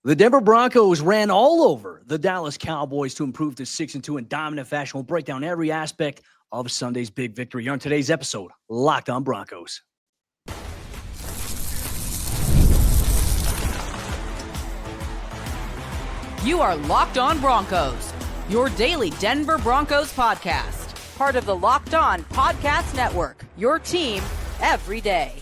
The Denver Broncos ran all over the Dallas Cowboys to improve to 6-2 in dominant fashion. We'll break down every aspect of Sunday's big victory here on today's episode, Locked On Broncos. You are Locked On Broncos, your daily Denver Broncos podcast. Part of the Locked On Podcast Network, your team every day.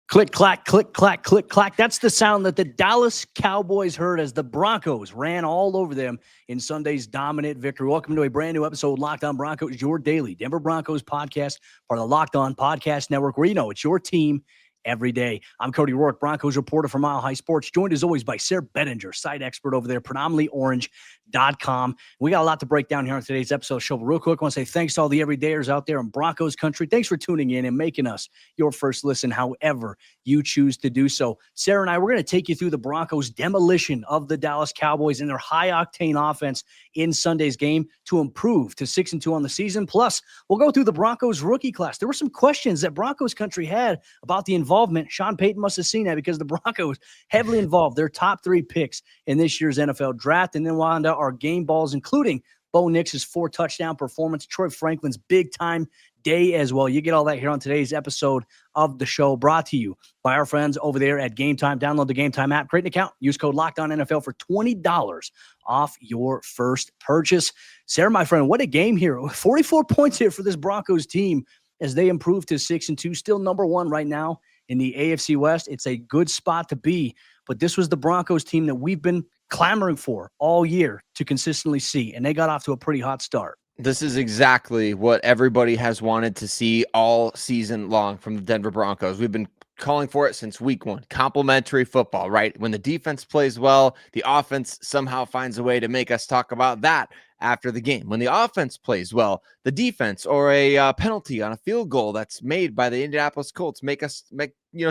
Click, clack, click, clack, click, clack. That's the sound that the Dallas Cowboys heard as the Broncos ran all over them in Sunday's dominant victory. Welcome to a brand new episode of Locked On Broncos, your daily Denver Broncos podcast, part of the Locked On Podcast Network, where you know it's your team every day. I'm Cody Roark, Broncos reporter for Mile High Sports, joined as always by Sayre Bedinger, site expert over there, predominantlyorange.com. We got a lot to break down here on today's episode show. But real quick, I want to say thanks to all the everydayers out there in Broncos Country. Thanks for tuning in and making us your first listen, however you choose to do so. Sayre and I, we're going to take you through the Broncos' demolition of the Dallas Cowboys and their high-octane offense in Sunday's game to improve to 6-2 on the season. Plus, we'll go through the Broncos rookie class. There were some questions that Broncos Country had about the involvement. Sean Payton must have seen that because the Broncos heavily involved their top three picks in this year's NFL draft. And then we'll find out our game balls, including Bo Nix's 4-touchdown performance, Troy Franklin's big-time day as well. You get all that here on today's episode of the show, brought to you by our friends over there at Gametime. Download the Gametime app, create an account, use code LOCKEDONNFL for $20 off your first purchase. Sayre, my friend, what a game here. 44 points here for this Broncos team as they improve to 6-2, still number one right now in the AFC West. It's a good spot to be, but this was the Broncos team that we've been clamoring for all year to consistently see, and they got off to a pretty hot start. This is exactly what everybody has wanted to see all season long from the Denver Broncos. We've been calling for it since week one. Complementary football, right? When the defense plays well, the offense somehow finds a way to make us talk about that after the game. When the offense plays well, the defense or a penalty on a field goal that's made by the Indianapolis Colts make us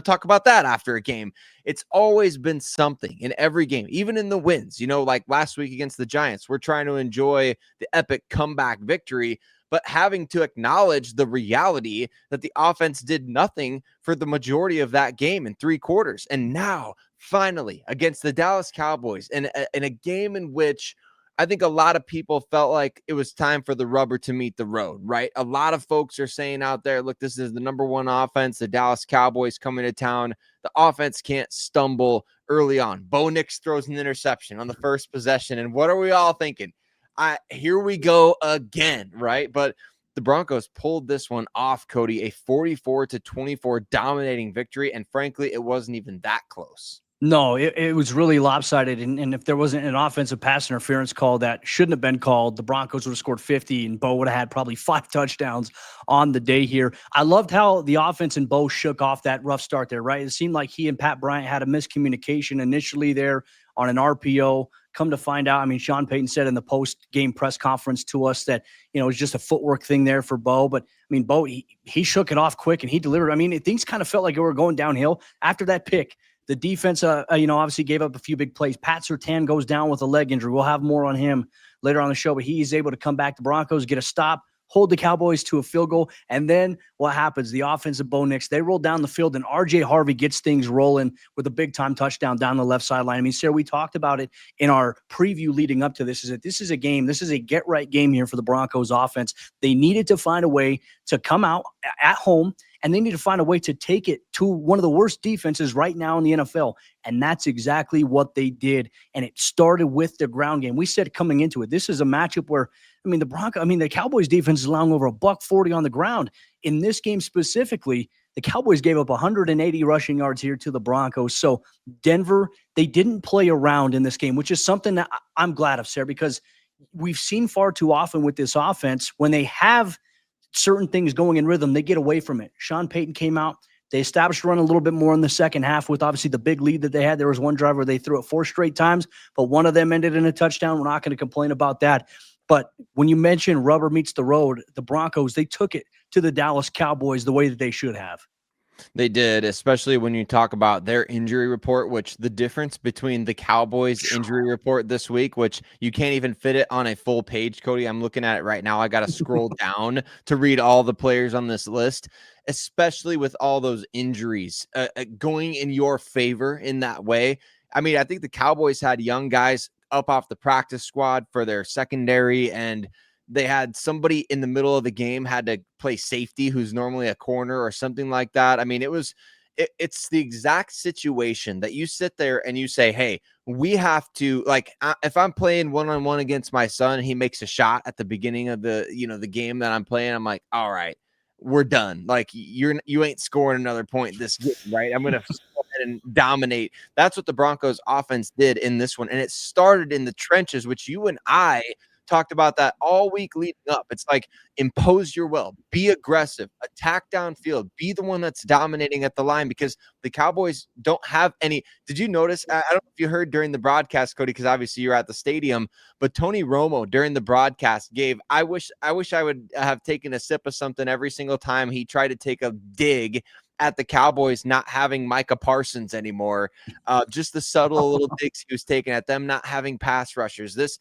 talk about that after a game. It's always been something in every game, even in the wins. Like last week against the Giants, we're trying to enjoy the epic comeback victory, but having to acknowledge the reality that the offense did nothing for the majority of that game in three quarters. And now, finally, against the Dallas Cowboys, in a game in which I think a lot of people felt like it was time for the rubber to meet the road, right? A lot of folks are saying out there, look, this is the number one offense, the Dallas Cowboys coming to town. The offense can't stumble early on. Bo Nix throws an interception on the first possession. And what are we all thinking? Here we go again, right? But the Broncos pulled this one off, Cody, a 44-24 dominating victory. And frankly, it wasn't even that close. No, it was really lopsided. And if there wasn't an offensive pass interference call that shouldn't have been called, the Broncos would have scored 50 and Bo would have had probably 5 touchdowns on the day here. I loved how the offense and Bo shook off that rough start there, right? It seemed like he and Pat Bryant had a miscommunication initially there on an RPO. Come to find out, Sean Payton said in the post-game press conference to us that, it was just a footwork thing there for Bo. But, Bo, he shook it off quick and he delivered. Things kind of felt like it were going downhill after that pick. The defense, obviously gave up a few big plays. Pat Surtain goes down with a leg injury. We'll have more on him later on the show, but he's able to come back to Broncos, get a stop, hold the Cowboys to a field goal. And then what happens? The offensive Bo Nix, they roll down the field, and RJ Harvey gets things rolling with a big-time touchdown down the left sideline. Sarah, we talked about it in our preview leading up to this, is that this is a game, this is a get-right game here for the Broncos offense. They needed to find a way to come out at home, and they need to find a way to take it to one of the worst defenses right now in the NFL. And that's exactly what they did. And it started with the ground game. We said coming into it, this is a matchup where, the Cowboys defense is allowing over $140 on the ground. In this game specifically, the Cowboys gave up 180 rushing yards here to the Broncos. So Denver, they didn't play around in this game, which is something that I'm glad of, Sarah, because we've seen far too often with this offense, when they have certain things going in rhythm, they get away from it. Sean Payton came out. They established run a little bit more in the second half with obviously the big lead that they had. There was one drive where they threw it 4 straight times, but one of them ended in a touchdown. We're not going to complain about that. But when you mention rubber meets the road, the Broncos, they took it to the Dallas Cowboys the way that they should have. They did, especially when you talk about their injury report, which the difference between the Cowboys injury report this week, which you can't even fit it on a full page, Cody. I'm looking at it right now. I got to scroll down to read all the players on this list, especially with all those injuries going in your favor in that way. I mean, I think the Cowboys had young guys up off the practice squad for their secondary, and they had somebody in the middle of the game had to play safety who's normally a corner or something like that. I mean, it's the exact situation that you sit there and you say, hey, we have to, like, if I'm playing one-on-one against my son, he makes a shot at the beginning of the game that I'm playing, I'm like, all right, we're done. Like, you ain't scoring another point this game, right? I'm going to go ahead and dominate. That's what the Broncos offense did in this one. And it started in the trenches, which you and I talked about that all week leading up. It's like, impose your will, be aggressive, attack downfield, be the one that's dominating at the line, because the Cowboys don't have any. Did you notice? I don't know if you heard during the broadcast, Cody, because obviously you're at the stadium, but Tony Romo during the broadcast gave, I wish I would have taken a sip of something every single time he tried to take a dig at the Cowboys not having Micah Parsons anymore. Just the subtle little digs he was taking at them not having pass rushers. This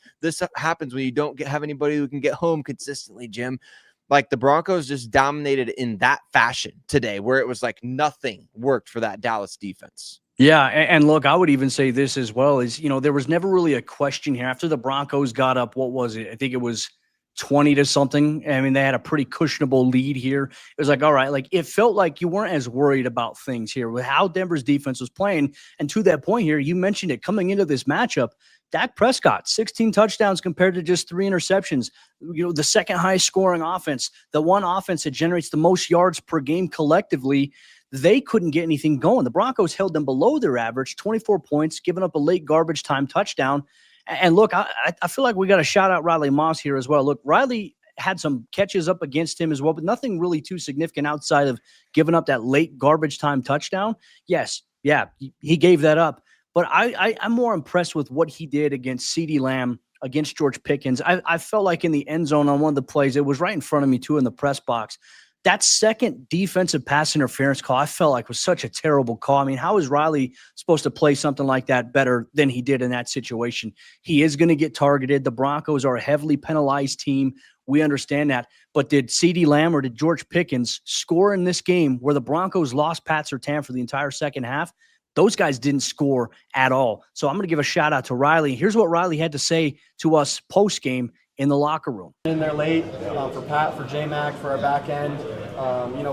happens when you don't have anybody who can get home consistently, Jim. Like, the Broncos just dominated in that fashion today, where it was like nothing worked for that Dallas defense. Yeah, and look, I would even say this as well, is, there was never really a question here after the Broncos got up. What was it? I think it was 20 to something. I mean, they had a pretty cushionable lead here. It was like, all right, like, it felt like you weren't as worried about things here with how Denver's defense was playing. And to that point here, you mentioned it coming into this matchup, Dak Prescott, 16 touchdowns compared to just 3 interceptions. The second highest scoring offense, the one offense that generates the most yards per game collectively. They couldn't get anything going. The Broncos held them below their average, 24 points, giving up a late garbage time touchdown. And look, I feel like we got to shout out Riley Moss here as well. Look, Riley had some catches up against him as well, but nothing really too significant outside of giving up that late garbage time touchdown. Yes, yeah, he gave that up. But I'm more impressed with what he did against CeeDee Lamb, against George Pickens. I felt like in the end zone on one of the plays, it was right in front of me too in the press box. That second defensive pass interference call, I felt like was such a terrible call. I mean, how is Riley supposed to play something like that better than he did in that situation? He is going to get targeted. The Broncos are a heavily penalized team. We understand that. But did CeeDee Lamb or did George Pickens score in this game where the Broncos lost Pat Surtain for the entire second half? Those guys didn't score at all. So I'm going to give a shout out to Riley. Here's what Riley had to say to us post-game in the locker room. In there late for Pat, for J-Mac, for our back end.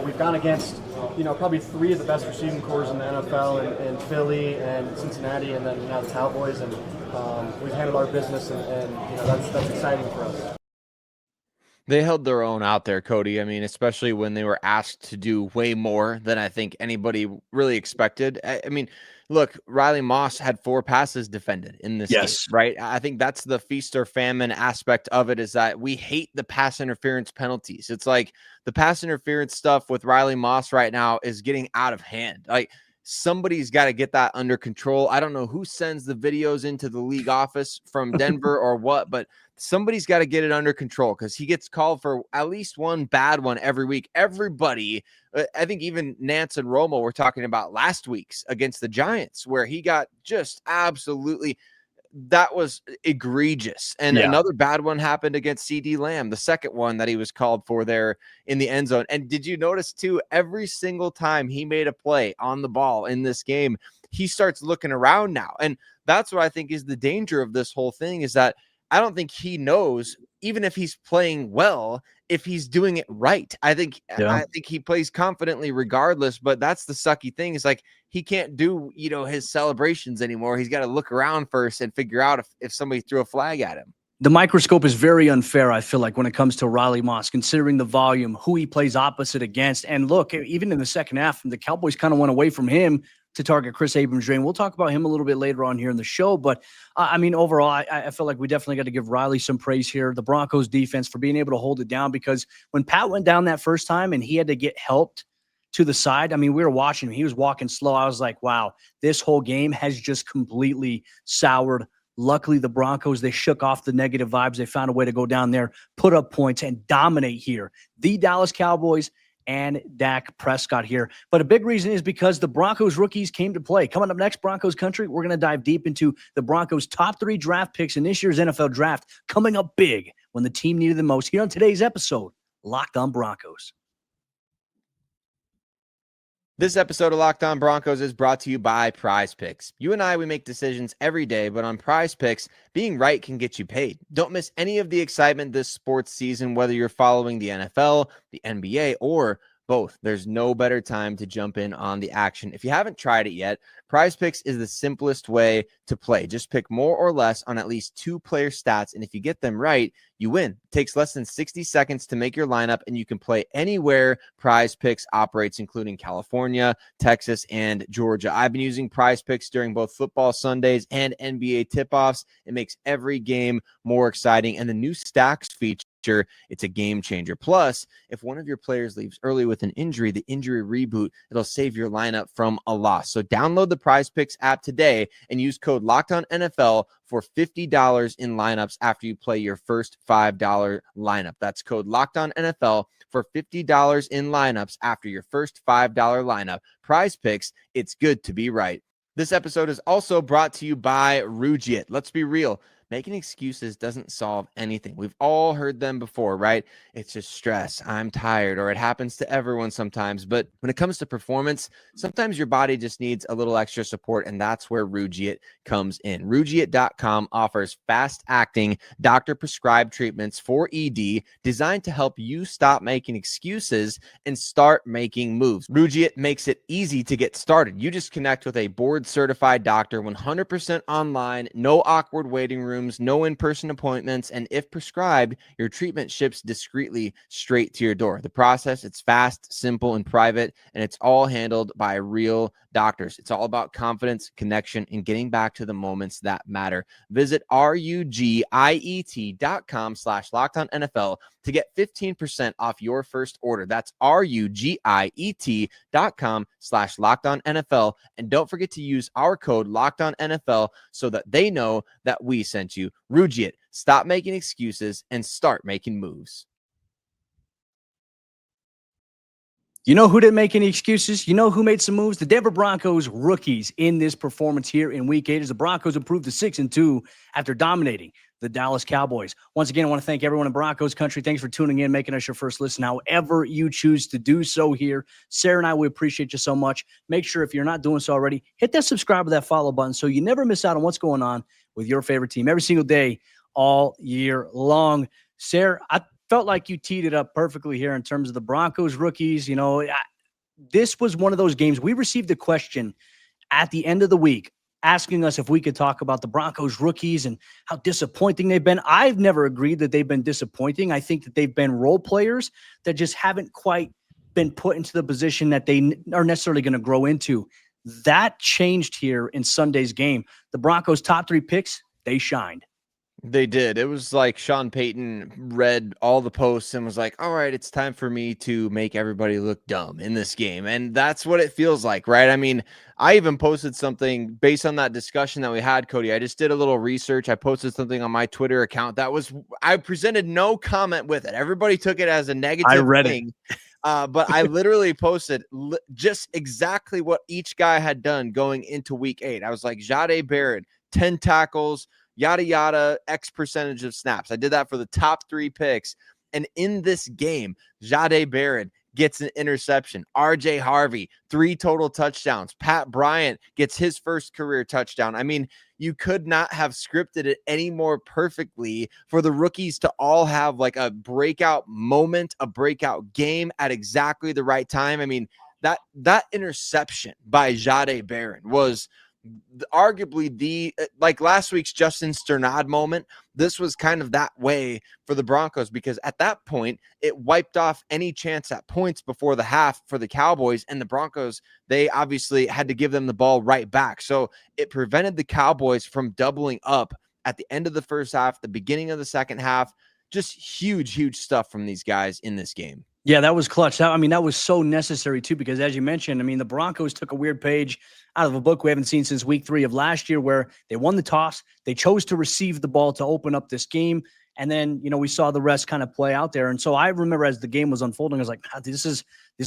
We've gone against, probably 3 of the best receiving corps in the NFL in Philly and Cincinnati, and then now the Cowboys. And we've handled our business, and that's exciting for us. They held their own out there, Cody. I mean, especially when they were asked to do way more than I think anybody really expected. I mean, look, Riley Moss had 4 passes defended in this game, right? I think that's the feast or famine aspect of it, is that we hate the pass interference penalties. It's like the pass interference stuff with Riley Moss right now is getting out of hand. Like, somebody's got to get that under control. I don't know who sends the videos into the league office from Denver or what, but somebody's got to get it under control, because he gets called for at least one bad one every week. Everybody, I think even Nance and Romo were talking about last week's against the Giants, where he got just absolutely, that was egregious. And another bad one happened against CeeDee Lamb, the second one that he was called for there in the end zone. And did you notice too, every single time he made a play on the ball in this game, he starts looking around now. And that's what I think is the danger of this whole thing, is that I don't think he knows, even if he's playing well, if he's doing it right. I think he plays confidently regardless, but that's the sucky thing. Is like, he can't do, his celebrations anymore. He's got to look around first and figure out if somebody threw a flag at him. The microscope is very unfair, I feel like, when it comes to Riley Moss, considering the volume, who he plays opposite against. And look, even in the second half, the Cowboys kind of went away from him to target Chris Abrams-Drain. We'll talk about him a little bit later on here in the show. But, overall, I feel like we definitely got to give Riley some praise here. The Broncos defense for being able to hold it down, because when Pat went down that first time and he had to get helped to the side, we were watching him. He was walking slow. I was like, wow, this whole game has just completely soured. Luckily, the Broncos, they shook off the negative vibes. They found a way to go down there, put up points, and dominate here. The Dallas Cowboys and Dak Prescott here. But a big reason is because the Broncos rookies came to play. Coming up next, Broncos Country, we're going to dive deep into the Broncos' top 3 draft picks in this year's NFL Draft, coming up big when the team needed the most, here on today's episode, Locked on Broncos. This episode of Locked On Broncos is brought to you by PrizePicks. You and I, we make decisions every day, but on PrizePicks, being right can get you paid. Don't miss any of the excitement this sports season, whether you're following the NFL, the NBA, or both. There's no better time to jump in on the action. If you haven't tried it yet, PrizePicks is the simplest way to play. Just pick more or less on at least 2 player stats, and if you get them right, you win. It takes less than 60 seconds to make your lineup, and you can play anywhere PrizePicks operates, including California, Texas, and Georgia. I've been using PrizePicks during both football Sundays and NBA tip-offs. It makes every game more exciting, and the new Stacks feature, it's a game changer. Plus, if one of your players leaves early with an injury, the injury reboot, it'll save your lineup from a loss. So download the PrizePicks app today and use code LOCKEDONNFL for $50 in lineups after you play your first $5 lineup. That's code LOCKEDONNFL for $50 in lineups after your first $5 lineup. PrizePicks, it's good to be right. This episode is also brought to you by Rugiet. Let's be real. Making excuses doesn't solve anything. We've all heard them before, right? It's just stress. I'm tired, or it happens to everyone sometimes. But when it comes to performance, sometimes your body just needs a little extra support, and that's where Rugiet comes in. Rugiet.com offers fast-acting, doctor-prescribed treatments for ED designed to help you stop making excuses and start making moves. Rugiet makes it easy to get started. You just connect with a board-certified doctor, 100% online, no awkward waiting room, no in-person appointments, and if prescribed, your treatment ships discreetly straight to your door. The process, it's fast, simple, and private, and it's all handled by real doctors. It's all about confidence, connection, and getting back to the moments that matter. Visit rugiet.com/LockedOnNFL to get 15% off your first order. That's rugiet.com/LockedOnNFL. And don't forget to use our code LockedOnNFL so that they know that we sent you. Rugiet, stop making excuses and start making moves. You know who didn't make any excuses? You know who made some moves? The Denver Broncos rookies in this performance here in Week 8 as the Broncos improved to 6-2 after dominating the Dallas Cowboys. Once again, I want to thank everyone in Broncos Country. Thanks for tuning in, making us your first listen, however you choose to do so here. Sayre and I, we appreciate you so much. Make sure if you're not doing so already, hit that subscribe or that follow button so you never miss out on what's going on with your favorite team every single day, all year long. Sayre, I felt like you teed it up perfectly here in terms of the Broncos rookies. You know, this was one of those games. We received a question at the end of the week asking us if we could talk about the Broncos rookies and how disappointing they've been. I've never agreed that they've been disappointing. I think that they've been role players that just haven't quite been put into the position that they are necessarily going to grow into. That changed here in Sunday's game. The Broncos' top 3 picks, they shined. They did. It was like Sean Payton read all the posts and was like, all right, it's time for me to make everybody look dumb in this game. And that's what it feels like, right? I mean, I even posted something based on that discussion that we had, Cody. I just did a little research. I posted something on my Twitter account I presented no comment with it. Everybody took it as a negative I read thing. But I literally posted just exactly what each guy had done going into Week 8. I was like, Jahdae Barrett, 10 tackles, yada, yada, X percentage of snaps. I did that for the top 3 picks. And in this game, Jahdae Barrett gets an interception. RJ Harvey, 3 total touchdowns. Pat Bryant gets his first career touchdown. I mean, you could not have scripted it any more perfectly for the rookies to all have like a breakout moment, a breakout game at exactly the right time. I mean, that interception by Jahdae Barrett was arguably the like last week's Justin Sternad moment. This was kind of that way for the Broncos because at that point it wiped off any chance at points before the half for the Cowboys, and the Broncos, they obviously had to give them the ball right back. So it prevented the Cowboys from doubling up at the end of the first half, the beginning of the second half. Just huge stuff from these guys in this game. Yeah, that was clutch. That was so necessary too, because as you mentioned, the Broncos took a weird page out of a book we haven't seen since week 3 of last year, where they won the toss. They chose to receive the ball to open up this game. And then, we saw the rest kind of play out there. And so I remember as the game was unfolding, I was like, this is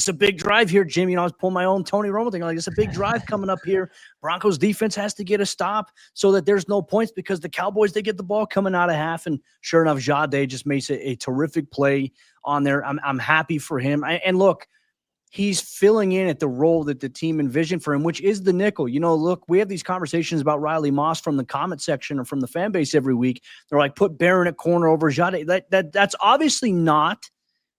a big drive here, Jim. I was pulling my own Tony Romo thing. Like, it's a big drive coming up here. Broncos defense has to get a stop so that there's no points because the Cowboys, they get the ball coming out of half. And sure enough, Jahdae just makes a terrific play on there. I'm happy for him. And look, he's filling in at the role that the team envisioned for him, which is the nickel. You know, look, we have these conversations about Riley Moss from the comment section or from the fan base every week. They're like, put Barron at corner over Jade. That's obviously not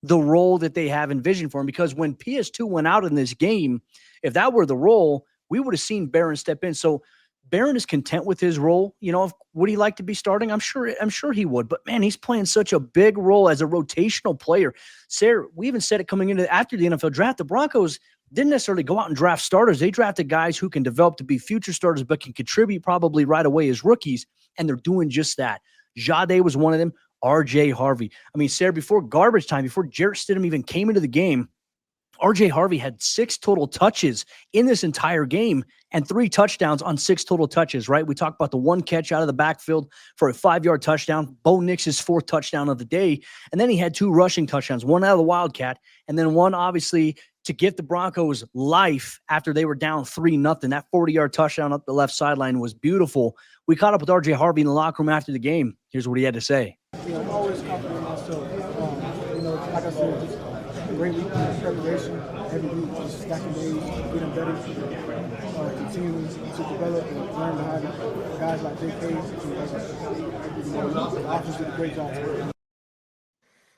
the role that they have envisioned for him, because when PS2 went out in this game, if that were the role, we would have seen Barron step in. So Barron is content with his role. You know, would he like to be starting? I'm sure he would. But man, he's playing such a big role as a rotational player. Sayre, we even said it coming into after the NFL draft. The Broncos didn't necessarily go out and draft starters. They drafted guys who can develop to be future starters, but can contribute probably right away as rookies. And they're doing just that. Jade was one of them. RJ Harvey. I mean, Sayre, before garbage time, before Jarrett Stidham even came into the game, RJ Harvey had 6 total touches in this entire game and 3 touchdowns on 6 total touches, right? We talked about the 1 catch out of the backfield for a 5-yard touchdown, Bo Nix's 4th touchdown of the day. And then he had 2 rushing touchdowns, 1 out of the Wildcat, and then 1 obviously to give the Broncos life after they were down 3-0. That 40-yard touchdown up the left sideline was beautiful. We caught up with RJ Harvey in the locker room after the game. Here's what he had to say. I'm always confident in myself. Like I said, just a great week of preparation. Every week, just stacking days, getting better, continuing to develop and learn behind guys like Big Hayes. The offense did a great job today.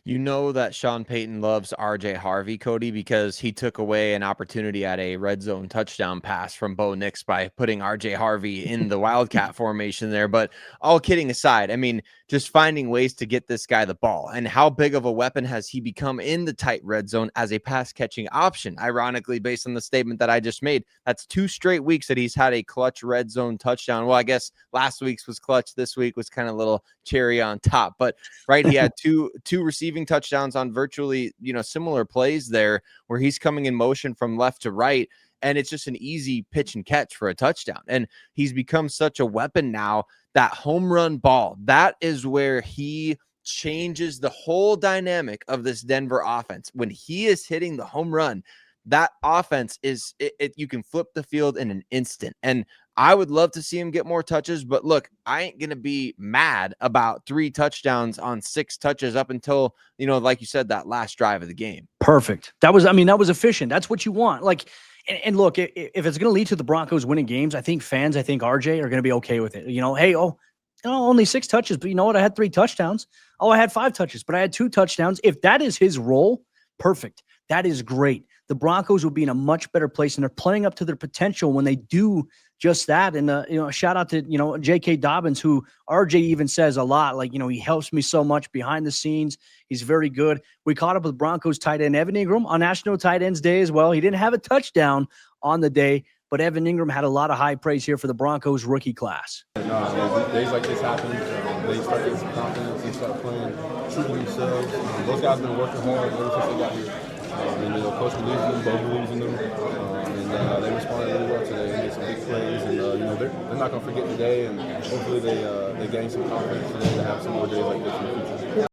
You know that Sean Payton loves RJ Harvey, Cody, because he took away an opportunity at a red zone touchdown pass from Bo Nix by putting RJ Harvey in the Wildcat formation there. But all kidding aside, I mean, just finding ways to get this guy the ball. And how big of a weapon has he become in the tight red zone as a pass catching option? Ironically, based on the statement that I just made, that's 2 straight weeks that he's had a clutch red zone touchdown. Well, I guess last week's was clutch. This week was kind of a little cherry on top. But right, he had two receiving touchdowns on virtually, similar plays there where he's coming in motion from left to right. And it's just an easy pitch and catch for a touchdown. And he's become such a weapon now. That home run ball, that is where he changes the whole dynamic of this Denver offense. When he is hitting the home run, that offense is you can flip the field in an instant. And I would love to see him get more touches, but look, I ain't going to be mad about 3 touchdowns on 6 touches up until, like you said, that last drive of the game. Perfect. That was efficient. That's what you want. Like, and look, if it's going to lead to the Broncos winning games, I think RJ are going to be okay with it. Hey, only 6 touches, but you know what? I had 3 touchdowns. Oh, I had 5 touches, but I had 2 touchdowns. If that is his role, perfect. That is great. The Broncos will be in a much better place, and they're playing up to their potential when they do just that. And, shout out to, J.K. Dobbins, who RJ even says a lot, like, he helps me so much behind the scenes. He's very good. We caught up with Broncos tight end Evan Ingram on National Tight Ends Day as well. He didn't have a touchdown on the day, but Evan Ingram had a lot of high praise here for the Broncos rookie class. No, days like this happen. They start getting some confidence and start playing true to themselves. Those guys have been working hard ever since they got here. And Coach believes in them, Bo believes in them, and they responded really well today. They made some big plays, and they're not going to forget today. And hopefully they gain some confidence today to have some more days like this in the future.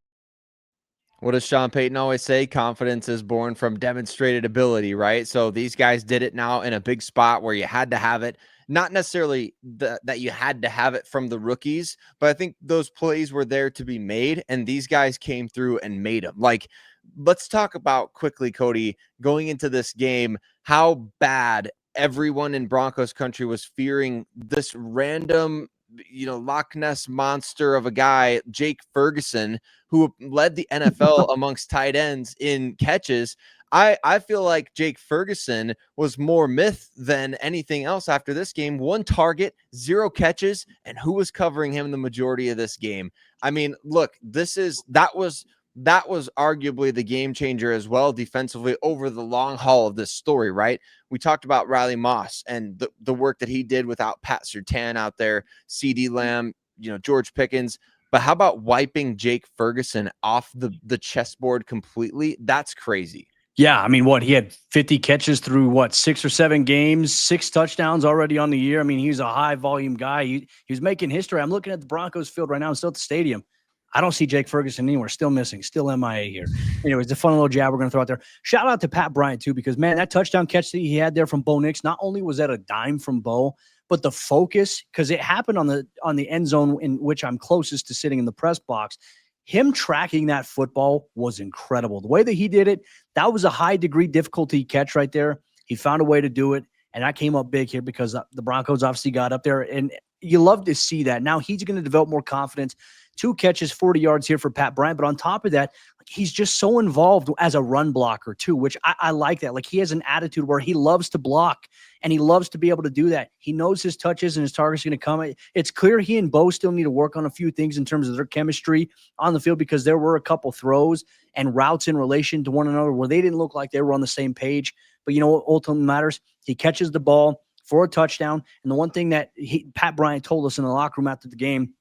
What does Sean Payton always say? Confidence is born from demonstrated ability, right? So these guys did it now in a big spot where you had to have it. Not necessarily that you had to have it from the rookies, but I think those plays were there to be made, and these guys came through and made them. Like, let's talk about quickly, Cody, going into this game, how bad everyone in Broncos country was fearing this random, Loch Ness monster of a guy, Jake Ferguson, who led the NFL amongst tight ends in catches. I feel like Jake Ferguson was more myth than anything else after this game. 1 target, 0 catches, and who was covering him the majority of this game? I mean, look, that was arguably the game changer as well defensively over the long haul of this story, right? We talked about Riley Moss and the work that he did without Pat Surtain out there, CeeDee Lamb, George Pickens. But how about wiping Jake Ferguson off the chessboard completely? That's crazy. Yeah, I mean, he had 50 catches through 6 or 7 games, 6 touchdowns already on the year. I mean, he's a high volume guy. He was making history. I'm looking at the Broncos field right now. I'm still at the stadium. I don't see Jake Ferguson anywhere. Still missing. Still MIA here. Anyways, the fun little jab we're going to throw out there. Shout out to Pat Bryant, too, because, man, that touchdown catch that he had there from Bo Nix, not only was that a dime from Bo, but the focus, because it happened on the end zone in which I'm closest to sitting in the press box. him tracking that football was incredible. The way that he did it, that was a high degree difficulty catch right there. He found a way to do it, and that came up big here because the Broncos obviously got up there, and you love to see that. Now he's going to develop more confidence. 2 catches, 40 yards here for Pat Bryant. But on top of that, he's just so involved as a run blocker too, which I like that. Like, he has an attitude where he loves to block and he loves to be able to do that. He knows his touches and his target's going to come. It's clear he and Bo still need to work on a few things in terms of their chemistry on the field, because there were a couple throws and routes in relation to one another where they didn't look like they were on the same page. But you know what ultimately matters? He catches the ball for a touchdown. And the one thing that Pat Bryant told us in the locker room after the game,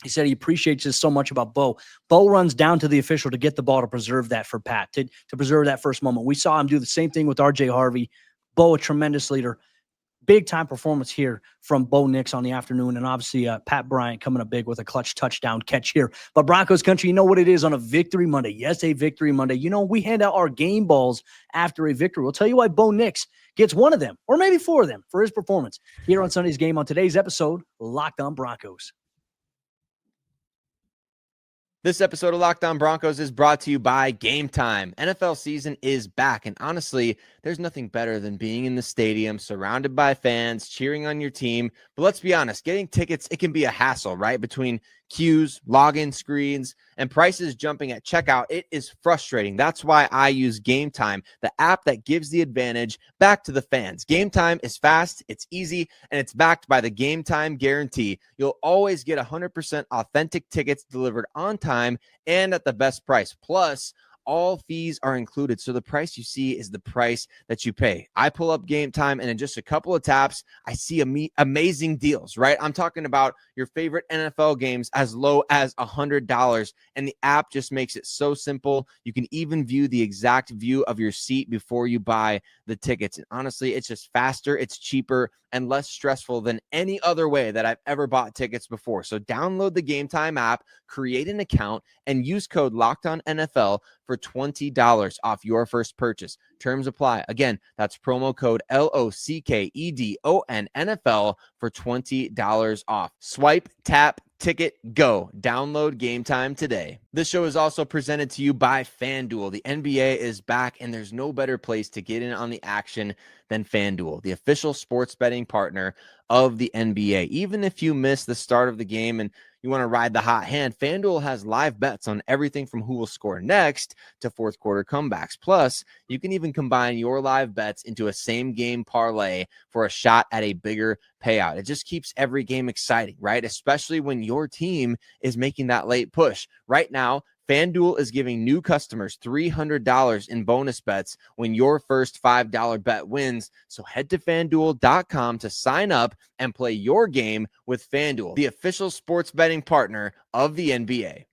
he said he appreciates this so much about Bo. Bo runs down to the official to get the ball to preserve that for Pat, to preserve that first moment. We saw him do the same thing with R.J. Harvey. Bo, a tremendous leader. Big-time performance here from Bo Nix on the afternoon, and obviously Pat Bryant coming up big with a clutch touchdown catch here. But Broncos Country, you know what it is on a Victory Monday. Yes, a Victory Monday. You know, we hand out our game balls after a victory. We'll tell you why Bo Nix gets one of them, or maybe 4 of them, for his performance here on Sunday's game on today's episode, Locked On Broncos. This episode of Locked On Broncos is brought to you by Gametime. NFL season is back, and honestly, there's nothing better than being in the stadium, surrounded by fans, cheering on your team. But let's be honest, getting tickets, it can be a hassle, right? Between queues, login screens, and prices jumping at checkout, it is frustrating. That's why I use Gametime, the app that gives the advantage back to the fans. Gametime is fast, it's easy, and it's backed by the Gametime guarantee. You'll always get 100% authentic tickets delivered on time and at the best price. Plus, all fees are included, so the price you see is the price that you pay. I pull up Gametime, and in just a couple of taps, I see amazing deals, right? I'm talking about your favorite NFL games as low as $100, and the app just makes it so simple. You can even view the exact view of your seat before you buy the tickets. And honestly, it's just faster, it's cheaper, and less stressful than any other way that I've ever bought tickets before. So download the Gametime app, create an account, and use code LOCKEDONNFL for $20 off your first purchase. Terms apply. Again, that's promo code LOCKEDONNFL for $20 off. Swipe, tap, ticket, go. Download Gametime today. This show is also presented to you by FanDuel. The NBA is back, and there's no better place to get in on the action than FanDuel, the official sports betting partner of the NBA. Even if you miss the start of the game and you want to ride the hot hand, FanDuel has live bets on everything from who will score next to fourth quarter comebacks. Plus, you can even combine your live bets into a same game parlay for a shot at a bigger payout. It just keeps every game exciting, right? Especially when your team is making that late push. Right now, FanDuel is giving new customers $300 in bonus bets when your first $5 bet wins. So head to FanDuel.com to sign up and play your game with FanDuel, the official sports betting partner of the NBA.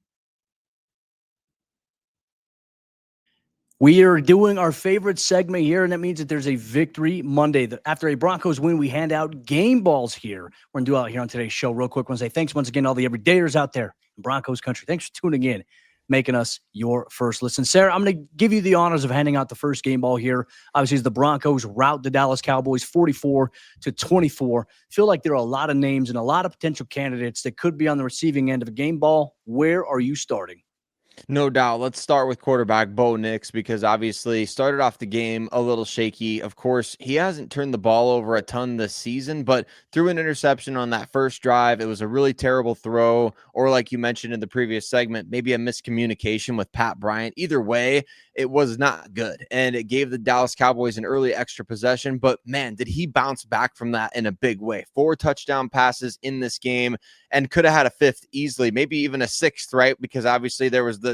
We are doing our favorite segment here, and that means that there's a Victory Monday. After a Broncos win, we hand out game balls here. We're going to do out here on today's show. Real quick, I want to say thanks once again to all the everydayers out there in Broncos Country. Thanks for tuning in, making us your first listen. Sayre, I'm going to give you the honors of handing out the first game ball here. Obviously, as the Broncos rout the Dallas Cowboys 44-24. Feel like there are a lot of names and a lot of potential candidates that could be on the receiving end of a game ball. Where are you starting? No doubt. Let's start with quarterback Bo Nix, because obviously started off the game a little shaky. Of course, he hasn't turned the ball over a ton this season, but threw an interception on that first drive. It was a really terrible throw, or like you mentioned in the previous segment, maybe a miscommunication with Pat Bryant. Either way, it was not good, and it gave the Dallas Cowboys an early extra possession. But man, did he bounce back from that in a big way. 4 touchdown passes in this game, and could have had a 5th easily, maybe even a 6th, right? Because obviously there was the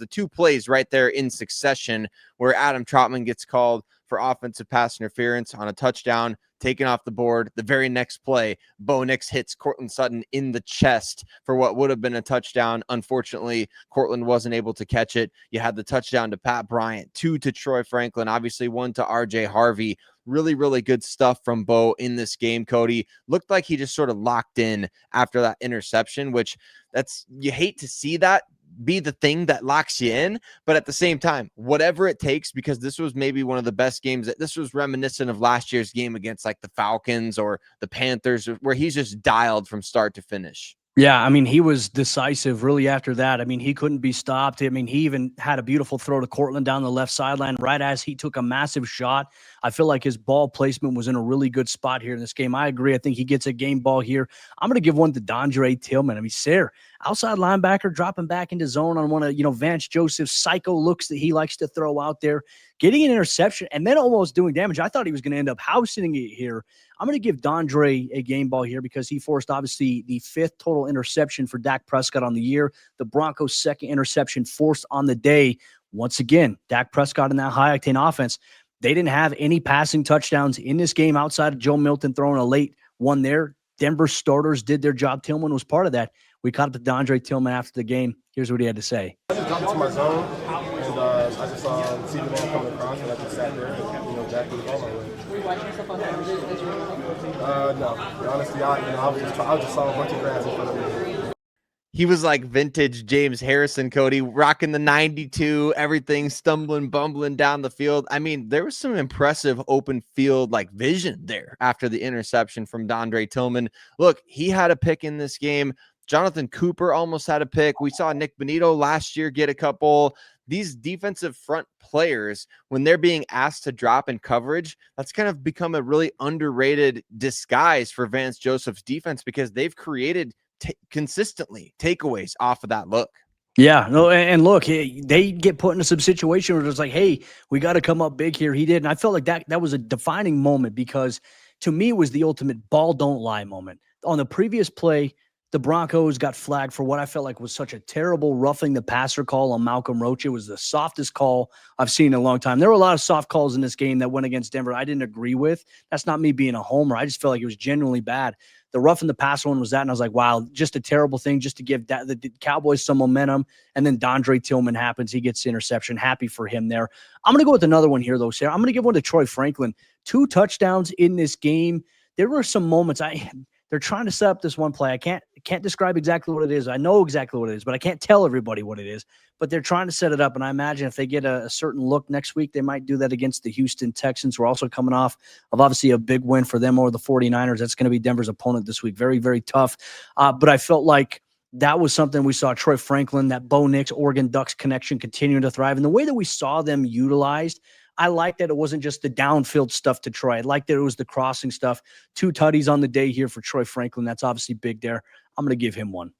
2 plays right there in succession where Adam Trautman gets called for offensive pass interference on a touchdown, taken off the board. The very next play, Bo Nix hits Courtland Sutton in the chest for what would have been a touchdown. Unfortunately, Courtland wasn't able to catch it. You had the touchdown to Pat Bryant, 2 to Troy Franklin, obviously 1 to R.J. Harvey. Really, really good stuff from Bo in this game, Cody. Looked like he just sort of locked in after that interception, which you hate to see that be the thing that locks you in, but at the same time, whatever it takes, because this was maybe one of the best games. This was reminiscent of last year's game against like the Falcons or the Panthers, where he's just dialed from start to finish. Yeah, I mean, he was decisive really after that. I mean, he couldn't be stopped. I mean, he even had a beautiful throw to Cortland down the left sideline right as he took a massive shot. I feel like his ball placement was in a really good spot here in this game. I agree. I think he gets a game ball here. I'm going to give one to Dondre Tillman. I mean, Sayre, outside linebacker, dropping back into zone on one of, Vance Joseph's psycho looks that he likes to throw out there, getting an interception and then almost doing damage. I thought he was going to end up housing it here. I'm going to give Dondre a game ball here because he forced, obviously, the 5th total interception for Dak Prescott on the year. The Broncos' 2nd interception forced on the day. Once again, Dak Prescott in that high-octane offense, they didn't have any passing touchdowns in this game outside of Joe Milton throwing a late one there. Denver starters did their job. Tillman was part of that. We caught up to Dondre Tillman after the game. Here's what he had to say. I just jumped into my zone, and I just saw CD Lamb coming across, and I just sat there and, Jack put the ball my way. Were you watching yourself on television as you were running? No. Honestly, I just saw a bunch of grass in front of me. He was like vintage James Harrison, Cody, rocking the 92, everything stumbling, bumbling down the field. I mean, there was some impressive open field like vision there after the interception from Dondre Tillman. Look, he had a pick in this game. Jonathan Cooper almost had a pick. We saw Nick Benito last year get a couple. These defensive front players, when they're being asked to drop in coverage, that's kind of become a really underrated disguise for Vance Joseph's defense because they've created consistently takeaways off of that look. Yeah, no, and look, they get put into some situation where it's like, hey, we got to come up big here. He did, and I felt like that was a defining moment because to me it was the ultimate ball don't lie moment. On the previous play, the Broncos got flagged for what I felt like was such a terrible roughing the passer call on Malcolm Roach. It was the softest call I've seen in a long time. There were a lot of soft calls in this game that went against Denver I didn't agree with. That's not me being a homer. I just felt like it was genuinely bad. The roughing the passer one was that, and I was like, wow, just a terrible thing just to give the Cowboys some momentum. And then Dondre Tillman happens. He gets the interception. Happy for him there. I'm going to go with another one here, though, Sayre. I'm going to give one to Troy Franklin. 2 touchdowns in this game. There were some moments they're trying to set up this one play. I can't describe exactly what it is. I know exactly what it is, but I can't tell everybody what it is. But they're trying to set it up, and I imagine if they get a certain look next week, they might do that against the Houston Texans. We're also coming off of obviously a big win for them over the 49ers. That's going to be Denver's opponent this week. Very, very tough. But I felt like that was something we saw Troy Franklin, that Bo Nix, Oregon Ducks connection continuing to thrive. And the way that we saw them utilized, I like that it wasn't just the downfield stuff to Troy. I like that it was the crossing stuff. 2 tutties on the day here for Troy Franklin. That's obviously big there. I'm going to give him one.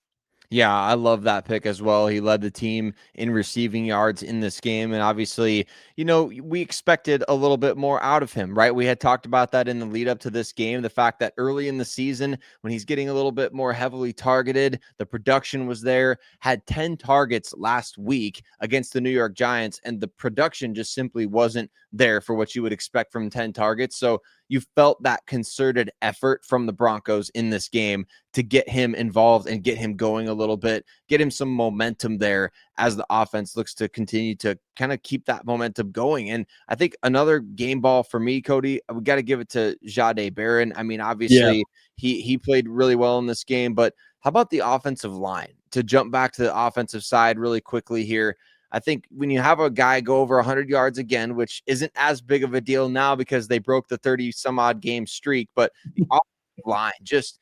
Yeah, I love that pick as well. He led the team in receiving yards in this game. And obviously, we expected a little bit more out of him, right? We had talked about that in the lead up to this game. The fact that early in the season, when he's getting a little bit more heavily targeted, the production was there, had 10 targets last week against the New York Giants. And the production just simply wasn't there for what you would expect from 10 targets. So you felt that concerted effort from the Broncos in this game to get him involved and get him going a little bit, get him some momentum there as the offense looks to continue to kind of keep that momentum going. And I think another game ball for me, Cody, we got to give it to Jahdae Barron. I mean, obviously he played really well in this game, but how about the offensive line? To jump back to the offensive side really quickly here, I think when you have a guy go over 100 yards again, which isn't as big of a deal now because they broke the 30-some-odd game streak, but the offensive line just,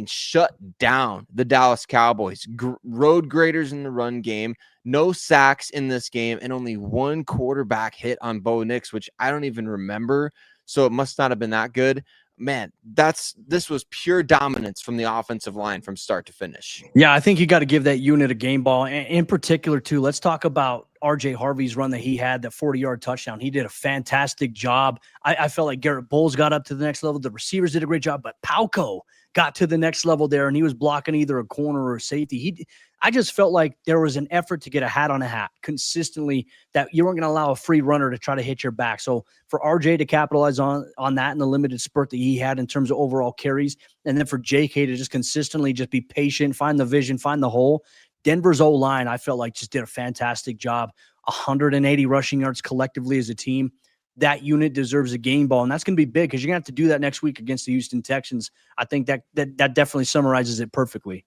shut down the Dallas Cowboys. Road graders in the run game, no sacks in this game, and only 1 quarterback hit on Bo Nix, which I don't even remember, so it must not have been that good. Man, this was pure dominance from the offensive line from start to finish. Yeah, I think you got to give that unit a game ball. And in particular, too, let's talk about RJ Harvey's run that he had, that 40-yard touchdown. He did a fantastic job. I felt like Garrett Bowles got up to the next level. The receivers did a great job, but Palco got to the next level there, and he was blocking either a corner or a safety. I just felt like there was an effort to get a hat on a hat consistently, that you weren't going to allow a free runner to try to hit your back. So for RJ to capitalize on that in the limited spurt that he had in terms of overall carries, and then for JK to just consistently just be patient, find the vision, find the hole. Denver's O-line, I felt like, just did a fantastic job. 180 rushing yards collectively as a team. That unit deserves a game ball, and that's going to be big because you're going to have to do that next week against the Houston Texans. I think that definitely summarizes it perfectly.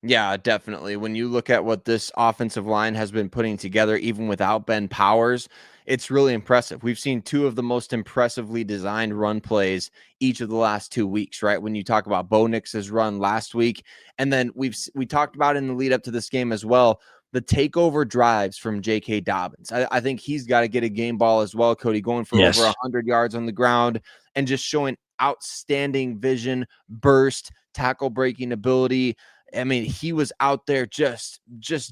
Yeah, definitely. When you look at what this offensive line has been putting together, even without Ben Powers, it's really impressive. We've seen two of the most impressively designed run plays each of the last 2 weeks, right? When you talk about Bo Nix's run last week, and then we talked about in the lead up to this game as well, the takeover drives from J.K. Dobbins. I think he's got to get a game ball as well, Cody, going for over 100 yards on the ground and just showing outstanding vision, burst, tackle breaking ability. I mean, he was out there just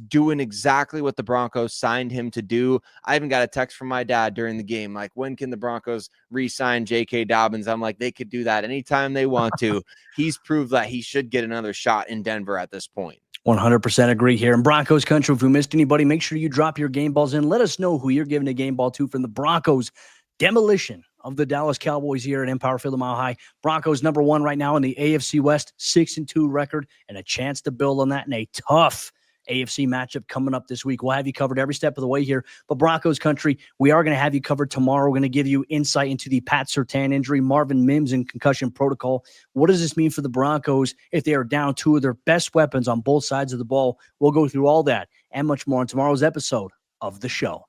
doing exactly what the Broncos signed him to do. I even got a text from my dad during the game, like, when can the Broncos re-sign J.K. Dobbins? I'm like, they could do that anytime they want to. He's proved that he should get another shot in Denver at this point. 100% agree here. In Broncos Country, if we missed anybody, make sure you drop your game balls in. Let us know who you're giving a game ball to from the Broncos demolition of the Dallas Cowboys here at Empower Field, Mile High. Broncos #1 right now in the AFC West, 6-2 record, and a chance to build on that in a tough AFC matchup coming up this week. We'll have you covered every step of the way here. But Broncos Country, we are going to have you covered tomorrow. We're going to give you insight into the Pat Surtain injury, Marvin Mims and concussion protocol. What does this mean for the Broncos if they are down two of their best weapons on both sides of the ball? We'll go through all that and much more on tomorrow's episode of the show.